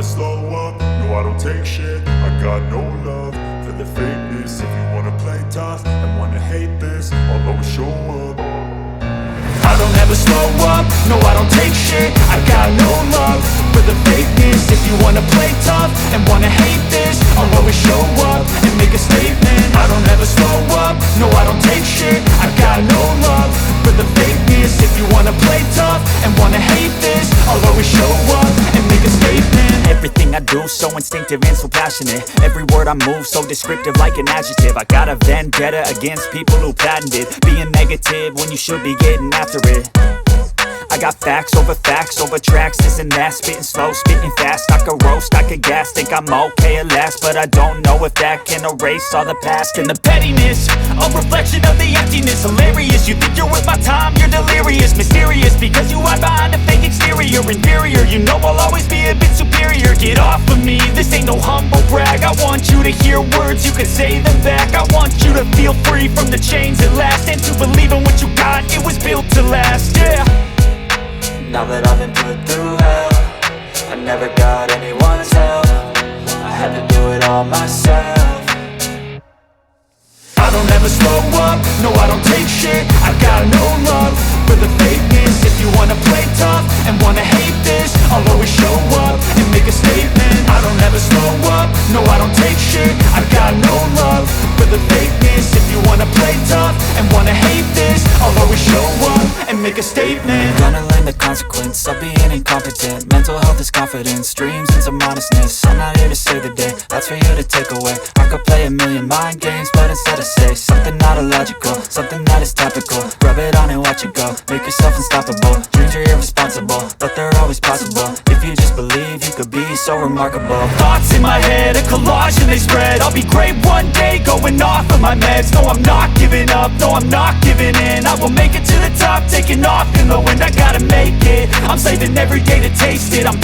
slow up, no I don't take shit. I got no love for the fakeness. If you wanna play tough and wanna hate this, I'll always show up. I don't ever slow up, no I don't take shit. I got no love for the fakeness. If you wanna play tough and wanna hate this, I'll always show up and make a statement. I don't ever slow up, no I don't take shit. I got no love for the fakeness. If you wanna play tough and wanna hate this, I'll always show up and make a statement. Everything I do so instinctive and so passionate. Every word I move so descriptive like an adjective. I got a vendetta against people who patented being negative when you should be getting after it. I got facts over tracks, this and that. Spitting slow, spitting fast, I could roast, I could gas. Think I'm okay at last, but I don't know if that can erase all the past. And the pettiness, a reflection of the emptiness. Hilarious, you think you're worth my time, you're delirious. Mysterious, because you hide behind a fake exterior. Inferior, you know I'll always be a bit superior. Get off of me, this ain't no humble brag. I want you to hear words, you can say them back. I want you to feel free from the chains at last, and to believe in what you got, it was built to last, yeah. Now that I've been put through hell, I never got anyone's help. I had to do it all myself. I don't ever slow up, no I don't take shit. I got no love for the fakeness. If you wanna play tough and wanna hate this, I'll always show up and make a statement. I don't ever slow up, no I don't take shit. I got no love for the fakeness. If you wanna play tough and wanna hate this, I'll always show up and make a statement. Gonna learn the consequence of being incompetent. Mental health is confidence, dreams and some modestness. I'm not here to save the day, that's for you to take away. I could play a million mind games, but instead I say something not illogical, something that is topical. Rub it on and watch it go, make yourself unstoppable. Dreams are irresponsible, but they're always possible. If you just believe, you could be so remarkable. Thoughts in my head, a collage and they spread. I'll be great one day, going off of my meds. No, I'm not giving up, no, I'm not giving in. I will make it to the top, taking off in the wind. I gotta make it, I'm saving every day to taste it. I'm